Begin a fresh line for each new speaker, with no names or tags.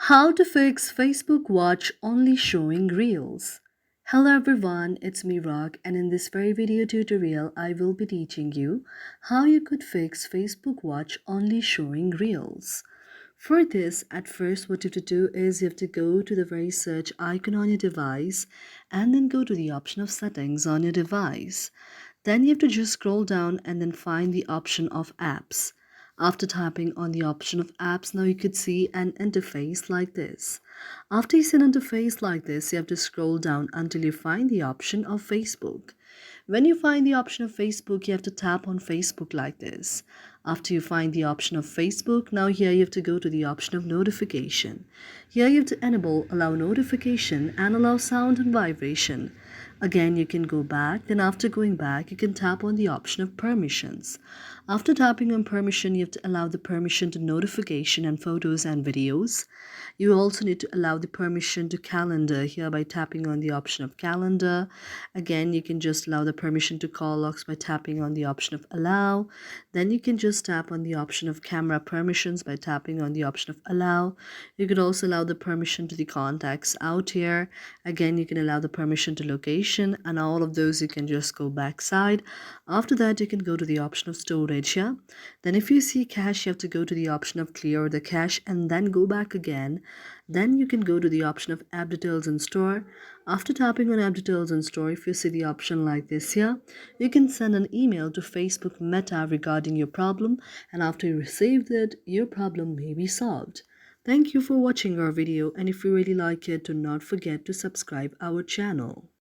How to fix Facebook Watch only showing Reels. Hello everyone, it's me Rock, and in this very video tutorial I will be teaching you how you could fix Facebook Watch only showing Reels. For this, at first what you have to do is you have to go to the very search icon on your device and then go to the option of settings on your device. Then you have to just scroll down and then find the option of apps. After tapping on the option of apps, now you could see an interface like this. After you see an interface like this, you have to scroll down until you find the option of Facebook. When you find the option of Facebook, you have to tap on Facebook like this. After you find the option of Facebook, now here you have to go to the option of notification. Here you have to enable allow notification and allow sound and vibration. Again, you can go back. Then after going back, you can tap on the option of permissions. After tapping on permission, you have to allow the permission to notification and photos and videos. You also need to allow the permission to calendar here by tapping on the option of calendar. Again, you can just allow the permission to call logs by tapping on the option of allow. Then you can just tap on the option of camera permissions by tapping on the option of allow. You could also allow the permission to the contacts out here. Again, you can allow the permission to location, and all of those you can just go backside. After that, you can go to the option of storage here. Then if you see cache, you have to go to the option of clear the cache and then go back again. Then you can go to the option of app details and store. After tapping on app details and store, if you see the option like this here, you can send an email to Facebook Meta regarding your problem, and after you received it, your problem may be solved. Thank you for watching our video, and if you really like it, do not forget to subscribe our channel.